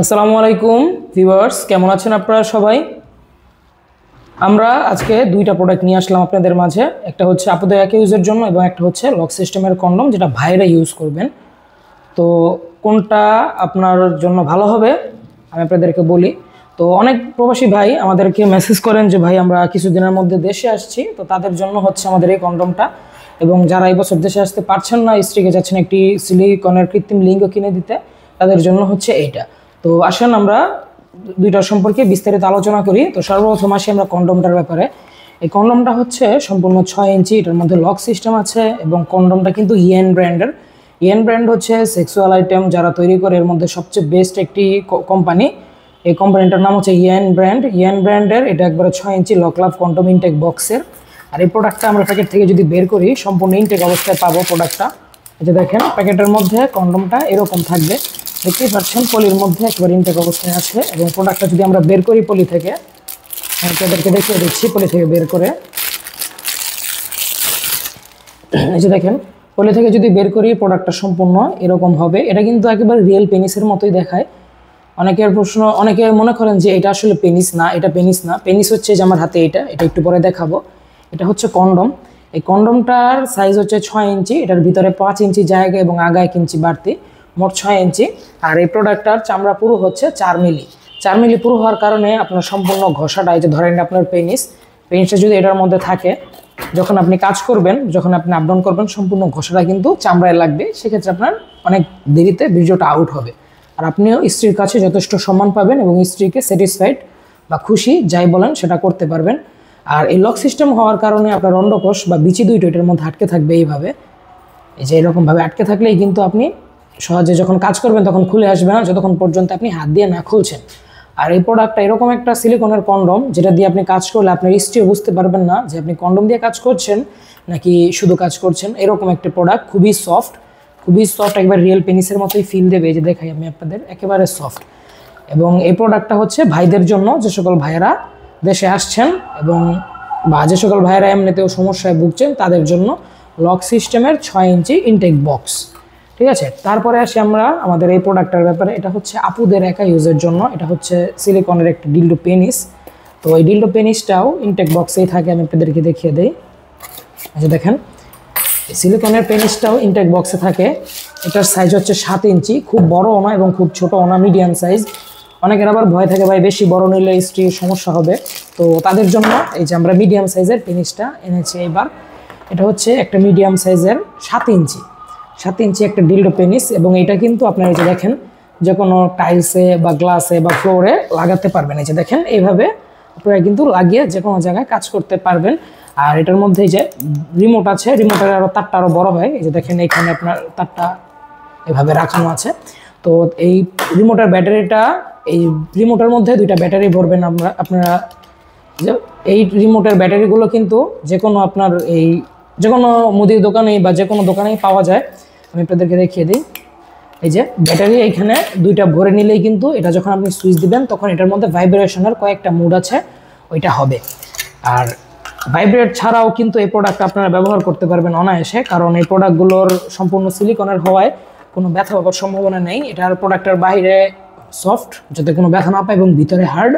আসসালামু আলাইকুম ভিউয়ার্স, কেমন আছেন আপনারা সবাই? আমরা আজকে দুইটা প্রোডাক্ট নিয়ে আসলাম আপনাদের মাঝে। একটা হচ্ছে আপুদের এক ইউজের জন্য এবং একটা হচ্ছে লক সিস্টেমের কন্ডম, যেটা ভাইরা ইউজ করবেন। তো কোনটা আপনার জন্য ভালো হবে আমি আপনাদেরকে বলি। তো অনেক প্রবাসী ভাই আমাদেরকে মেসেজ করেন যে ভাই আমরা কিছুদিনের মধ্যে দেশে আসছি, তো তাদের জন্য হচ্ছে আমাদের এই কন্ডমটা। এবং যারা এই বছর দেশে আসতে পারছেন না, স্ত্রীকে যাচ্ছেন একটি সিলিকনের কৃত্রিম লিঙ্গ কিনে দিতে, তাদের জন্য হচ্ছে এইটা। তো আসেন আমরা দুইটার সম্পর্কে বিস্তারিত আলোচনা করি। তো সর্বপ্রথম আসি আমরা কন্ডমটার ব্যাপারে। এই কন্ডমটা হচ্ছে সম্পূর্ণ 6 ইঞ্চি, এটার মধ্যে লক সিস্টেম আছে এবং কন্ডমটা কিন্তু ইএন ব্র্যান্ডের। ইএন ব্র্যান্ড হচ্ছে সেক্সুয়াল আইটেম যারা তৈরি করে এর মধ্যে সবচেয়ে বেস্ট একটি কোম্পানি। এই কোম্পানিটার নাম হচ্ছে ইএন ব্র্যান্ড। ইএন ব্র্যান্ডের এটা একবারে 6 ইঞ্চি লক লাভ কন্ডম ইনটেক বক্সের। আর এই প্রোডাক্টটা আমরা প্যাকেট থেকে যদি বের করি সম্পূর্ণ ইনটেক অবস্থায় পাবো প্রোডাক্টটা। এই যে দেখেন প্যাকেটের মধ্যে কন্ডমটা এরকম থাকবে, দেখতেই পাচ্ছেন পলির মধ্যে একবার ইনটেক অবস্থায় আছে। এবং প্রোডাক্টটা যদি আমরা বের করি পলি থেকে, তাদেরকে দেখিয়ে দিচ্ছি পলি থেকে বের করে। এই যে দেখেন পলি থেকে যদি বের করি প্রোডাক্টটা সম্পূর্ণ এরকম হবে। এটা কিন্তু একেবারে রিয়েল পেনিসের মতোই দেখায়। অনেকের প্রশ্ন, অনেকে মনে করেন যে এটা আসলে পেনিস না, এটা পেনিস না। পেনিস হচ্ছে যে আমার হাতে এটা একটু পরে দেখাবো। এটা হচ্ছে কন্ডম। এই কন্ডমটার সাইজ হচ্ছে 6 ইঞ্চি, এটার ভিতরে 5 ইঞ্চি জায়গা এবং আগা 1 ইঞ্চি বাড়তি, মোট 6 ইঞ্চি। আর এই প্রোডাক্টটার চামড়া পুরো হচ্ছে 4 মিলি। 4 মিলি পুরো হওয়ার কারণে আপনার সম্পূর্ণ ঘষাটা, এই যে ধরেন আপনার পেনিসটা যদি এটার মধ্যে থাকে, যখন আপনি কাজ করবেন, যখন আপনি আপ ডাউন করবেন, সম্পূর্ণ ঘষাটা কিন্তু চামড়ায় লাগবে। সেক্ষেত্রে আপনার অনেক দেরিতে বীর্যটা আউট হবে। আর আপনিও স্ত্রীর কাছে যথেষ্ট সম্মান পাবেন এবং স্ত্রীকে স্যাটিসফাইড বা খুশি যাই বলেন সেটা করতে পারবেন। আর এই লক সিস্টেম হওয়ার কারণে আপনার অন্ডকোষ বা বিচি দুইটা এটার মধ্যে আটকে থাকবে এইভাবে। এই যে এরকমভাবে আটকে থাকলেই কিন্তু আপনি সহজে যখন কাজ করবেন তখন খুলে আসবে না, যতক্ষণ পর্যন্ত আপনি হাত দিয়ে না খুলছেন। আর এই প্রোডাক্টটা এরকম একটা সিলিকনের কন্ডম, যেটা দিয়ে আপনি কাজ করলে আপনার স্ত্রীও বুঝতে পারবেন না যে আপনি কন্ডম দিয়ে কাজ করছেন নাকি শুধু কাজ করছেন। এরকম একটা প্রোডাক্ট, খুবই সফট, একবার রিয়েল পেনিসের মতোই ফিল দেবে। এই যে দেখাই আমি আপনাদের, একেবারে সফট। এবং এই প্রোডাক্টটা হচ্ছে ভাইদের জন্য, যে সকল ভাইয়েরা দেশে আসছেন এবং বা যে সকল ভাইয়েরা এমনিতেও সমস্যায় ভুগছেন তাদের জন্য লক সিস্টেমের 6 ইঞ্চি ইনটেক বক্স। ঠিক আছে, তারপরে আসি আমরা আমাদের এই প্রোডাক্টটার ব্যাপারে। এটা হচ্ছে আপুদের একা ইউজের জন্য। এটা হচ্ছে সিলিকনের একটা ডিল্ডো পেনিস। তো এই ডিল্ডো পেনিসটাও ইনটেক বক্সেই থাকে, আমি আপনাদেরকে দেখিয়ে দিই। আচ্ছা দেখেন সিলিকনের পেনিসটাও ইনটেক বক্সে থাকে। এটার সাইজ হচ্ছে 7 ইঞ্চি, খুব বড়ও না এবং খুব ছোটও না, মিডিয়াম সাইজ। অনেকের আবার ভয় থাকে ভাই বেশি বড় নিলে স্ত্রীর সমস্যা হবে, তো তাদের জন্য এই যে আমরা মিডিয়াম সাইজের পেনিসটা এনেছি এবার। এটা হচ্ছে একটা মিডিয়াম সাইজের 7 ইঞ্চি একটা ডিল্ডো পেনিস। এবং এটা কিন্তু আপনারা এই যে দেখেন যে কোনো টাইলসে বা গ্লাসে বা ফ্লোরে লাগাতে পারবেন। এই যে দেখেন এইভাবে আপনারা কিন্তু লাগিয়ে যে কোনো জায়গায় কাজ করতে পারবেন। আর এটার মধ্যে যে রিমোট আছে, রিমোটের তারটা আরও বড় হয়। এই যে দেখেন এইখানে আপনার তারটা এভাবে রাখানো আছে। তো এই রিমোটের ব্যাটারিটা, এই রিমোটের মধ্যে 2টা ব্যাটারি ভরবেন আপনারা। যে এই রিমোটের ব্যাটারিগুলো কিন্তু যে কোনো আপনার এই যে কোনো মুদির দোকানে বা যে কোনো দোকানেই পাওয়া যায়। আমি আপনাদেরকে দেখিয়ে দিই। এই যে ব্যাটারি এইখানে 2টা ভরে নিলেই কিন্তু এটা যখন আপনি সুইচ দিবেন তখন এটার মধ্যে ভাইব্রেশনের কয়েকটা মুড আছে, ওইটা হবে। আর ভাইব্রেট ছাড়াও কিন্তু এই প্রোডাক্ট আপনারা ব্যবহার করতে পারবেন অনায়াসে, কারণ এই প্রোডাক্টগুলোর সম্পূর্ণ সিলিকনের হওয়ায় কোনো ব্যথা হওয়ার সম্ভাবনা নেই। এটার প্রোডাক্টের বাইরে সফট, যাতে কোনো ব্যথা না পায়, এবং ভিতরে হার্ড।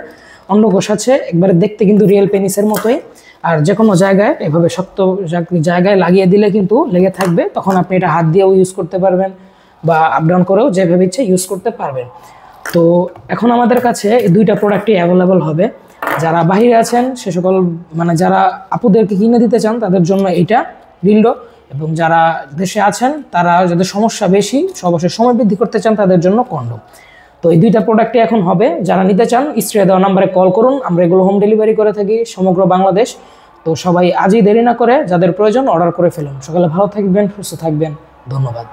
অন্ডকোষ আছে, একবারে দেখতে কিন্তু রিয়েল পেনিসের মতোই। আর যে কোনো জায়গায় এভাবে শক্ত জায়গায় লাগিয়ে দিলে কিন্তু লেগে থাকবে, তখন আপনি এটা হাত দিয়েও ইউজ করতে পারবেন বা আপ ডাউন করেও যেভাবে ইচ্ছে ইউজ করতে পারবেন। তো এখন আমাদের কাছে এই 2টা প্রোডাক্টই অ্যাভেলেবল হবে। যারা বাইরে আছেন সে সকল মানে যারা আপুদেরকে কিনে দিতে চান তাদের জন্য এইটা ডিল্ডো, এবং যারা দেশে আছেন তারা যাদের সমস্যা বেশি, অবশ্যই সময় বৃদ্ধি করতে চান, তাদের জন্য কন্ডম। তো এই 2টা প্রোডাক্টই এখন হবে। যারা নিতে চান স্ক্রিনে দেওয়া নাম্বারে কল করুন, আমরা এগুলো হোম ডেলিভারি করে থাকি সমগ্র বাংলাদেশ। তো সবাই আজই দেরি না করে যাদের প্রয়োজন অর্ডার করে ফেলুন। সকালে ভালো থাকবেন, সুস্থ থাকবেন, ধন্যবাদ।